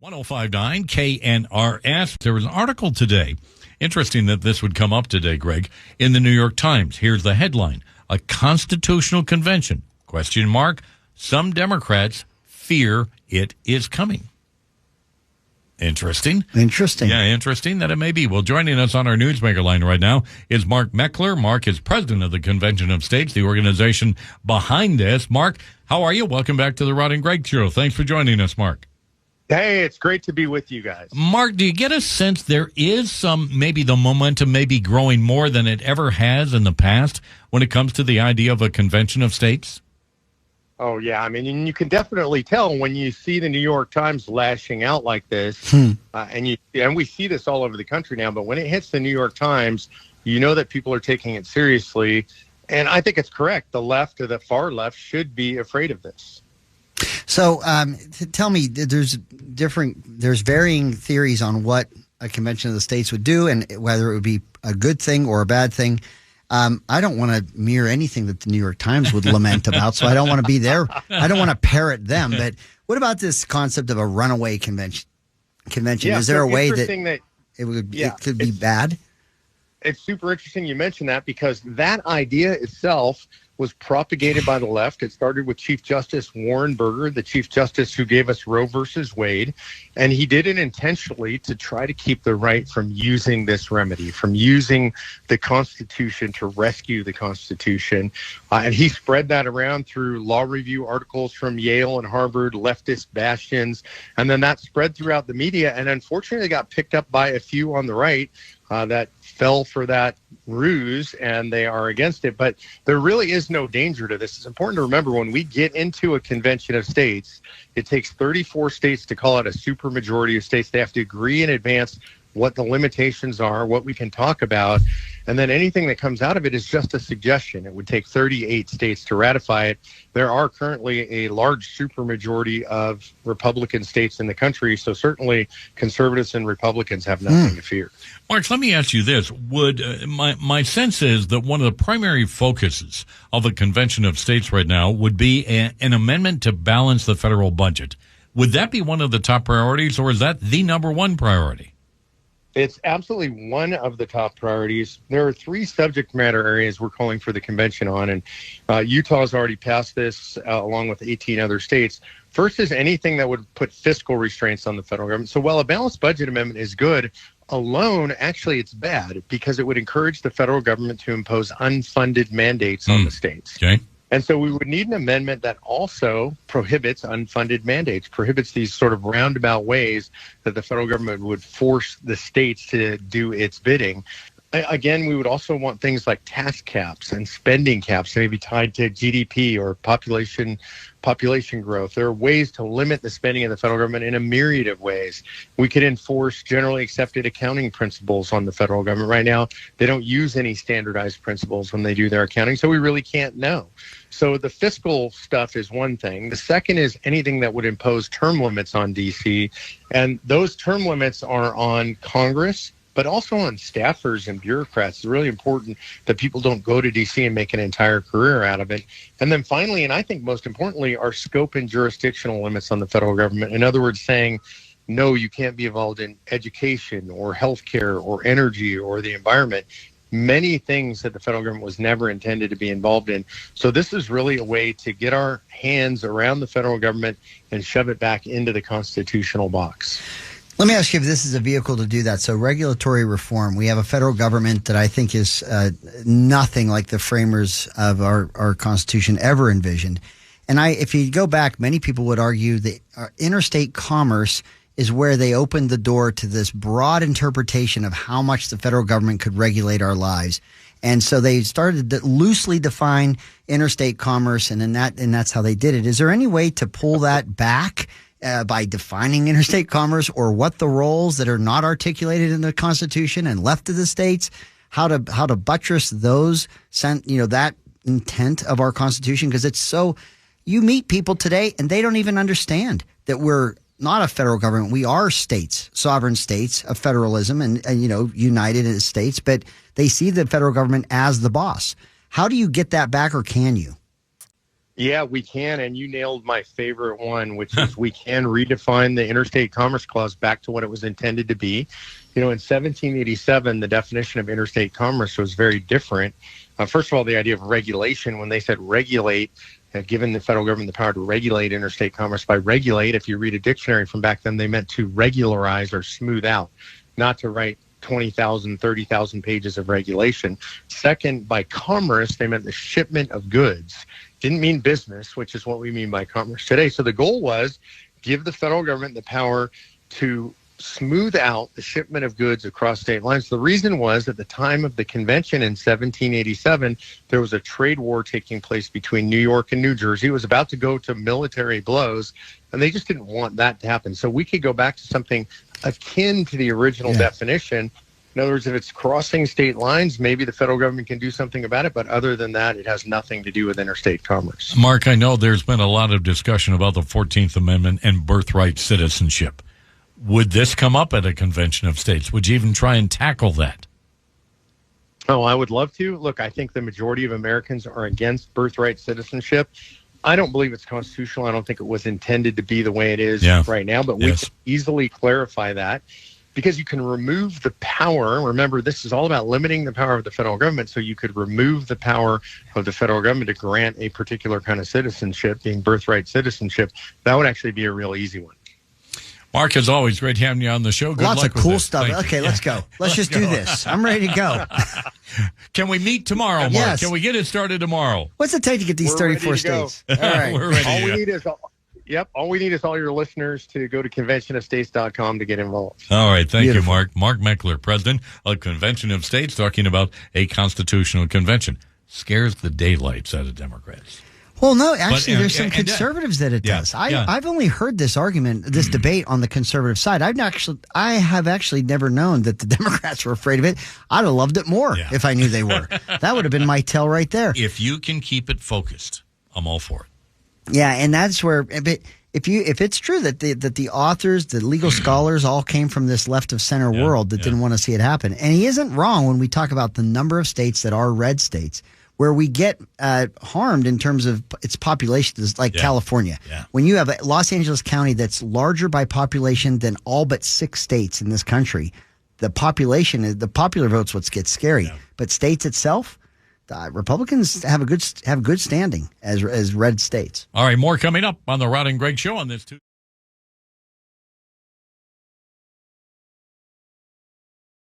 1059 KNRS. There was an article today. Interesting that this would come up today, Greg, in the New York Times. Here's the headline. A constitutional convention. Question mark. Some Democrats fear it is coming. Interesting. Yeah, interesting that it may be. Well, joining us on our Newsmaker line right now is Mark Meckler. Mark is president of the Convention of States, the organization behind this. Mark, how are you? Welcome back to the Rod and Greg Show. Thanks for joining us, Mark. Hey, it's great to be with you guys. Mark, do you get a sense there is maybe the momentum may be growing more than it ever has in the past when it comes to the idea of a convention of states? Oh, yeah. I mean, you can definitely tell when you see the New York Times lashing out like this, and we see this all over the country now, but when it hits the New York Times, you know that people are taking it seriously. And I think it's correct. The left or the far left should be afraid of this. So tell me, there's varying theories on what a convention of the states would do and whether it would be a good thing or a bad thing. I don't want to mirror anything that the New York Times would lament about, so I don't want to be there. I don't want to parrot them. But what about this concept of a runaway convention? Yeah, is there a way that it could be bad? It's super interesting you mentioned that because that idea itself was propagated by the left. It started with Chief Justice Warren Burger, the Chief Justice who gave us Roe versus Wade. And he did it intentionally to try to keep the right from using this remedy, from using the Constitution to rescue the Constitution. And he spread that around through law review articles from Yale and Harvard, leftist bastions. And then that spread throughout the media and unfortunately got picked up by a few on the right that fell for that ruse, and they are against it. But there really is no danger to this. It's important to remember when we get into a convention of states, it takes 34 states to call it a supermajority of states. They have to agree in advance what the limitations are, what we can talk about, and then anything that comes out of it is just a suggestion. It would take 38 states to ratify it. There are currently a large supermajority of Republican states in the country, so certainly conservatives and Republicans have nothing to fear. Mark, let me ask you this. My sense is that one of the primary focuses of the Convention of States right now would be an amendment to balance the federal budget. Would that be one of the top priorities, or is that the number one priority? It's absolutely one of the top priorities. There are three subject matter areas we're calling for the convention on, and Utah has already passed this along with 18 other states. First is anything that would put fiscal restraints on the federal government. So while a balanced budget amendment is good, alone, actually it's bad because it would encourage the federal government to impose unfunded mandates on the states. Okay. And so we would need an amendment that also prohibits unfunded mandates, prohibits these sort of roundabout ways that the federal government would force the states to do its bidding. Again, we would also want things like tax caps and spending caps, maybe tied to GDP or population growth. There are ways to limit the spending of the federal government in a myriad of ways. We could enforce generally accepted accounting principles on the federal government. Right now, they don't use any standardized principles when they do their accounting, so we really can't know. So the fiscal stuff is one thing. The second is anything that would impose term limits on D.C., and those term limits are on Congress, but also on staffers and bureaucrats. It's really important that people don't go to D.C. and make an entire career out of it. And then finally, and I think most importantly, are scope and jurisdictional limits on the federal government. In other words, saying, no, you can't be involved in education or healthcare or energy or the environment. Many things that the federal government was never intended to be involved in. So this is really a way to get our hands around the federal government and shove it back into the constitutional box. Let me ask you if this is a vehicle to do that. So regulatory reform, we have a federal government that I think is nothing like the framers of our Constitution ever envisioned. And if you go back, many people would argue that interstate commerce is where they opened the door to this broad interpretation of how much the federal government could regulate our lives. And so they started to loosely define interstate commerce, and that's how they did it. Is there any way to pull that back by defining interstate commerce, or what the roles that are not articulated in the Constitution and left to the states, how to buttress those, that intent of our Constitution? Because it's so, you meet people today and they don't even understand that we're not a federal government. We are states, sovereign states of federalism and united as states, but they see the federal government as the boss. How do you get that back, or can you? Yeah, we can. And you nailed my favorite one, which is we can redefine the Interstate Commerce Clause back to what it was intended to be. In 1787, the definition of interstate commerce was very different. First of all, the idea of regulation, when they said regulate, given the federal government the power to regulate interstate commerce. By regulate, if you read a dictionary from back then, they meant to regularize or smooth out, not to write 20,000, 30,000 pages of regulation. Second, by commerce, they meant the shipment of goods. Didn't mean business, which is what we mean by commerce today. So the goal was give the federal government the power to smooth out the shipment of goods across state lines. The reason was at the time of the convention in 1787, there was a trade war taking place between New York and New Jersey. It was about to go to military blows, and they just didn't want that to happen. So we could go back to something akin to the original definition. In other words, if it's crossing state lines, maybe the federal government can do something about it. But other than that, it has nothing to do with interstate commerce. Mark, I know there's been a lot of discussion about the 14th Amendment and birthright citizenship. Would this come up at a convention of states? Would you even try and tackle that? Oh, I would love to. Look, I think the majority of Americans are against birthright citizenship. I don't believe it's constitutional. I don't think it was intended to be the way it is right now. But we can easily clarify that because you can remove the power. Remember, this is all about limiting the power of the federal government. So you could remove the power of the federal government to grant a particular kind of citizenship, being birthright citizenship. That would actually be a real easy one. Mark, as always, great having you on the show. Good Lots luck of with cool this. stuff. Okay, let's go. Let's just do this. I'm ready to go. Can we meet tomorrow, Mark? Yes. Can we get it started tomorrow? What's it take to get these 34 states? All right. We're ready All to we go. need is all we need is all your listeners to go to conventionofstates.com to get involved. All right. Thank Beautiful. you, Mark. Mark Meckler, president of Convention of States, talking about a constitutional convention. Scares the daylights out of Democrats. Well, no, actually, But, there's some and- conservatives that it yeah, does. yeah. I've only heard this argument, this debate on the conservative side. I have actually never known that the Democrats were afraid of it. I'd have loved it more if I knew they were. That would have been my tell right there. If you can keep it focused, I'm all for it. Yeah, and that's where if it's true that the authors, the legal scholars, all came from this left of center world that didn't want to see it happen, and he isn't wrong when we talk about the number of states that are red states, where we get harmed in terms of its population, is like California. Yeah. When you have a Los Angeles County that's larger by population than all but 6 states in this country, the popular vote's what gets scary. Yeah. But states itself, the Republicans have a good standing as red states. All right, more coming up on the Rod and Greg Show on this Tuesday.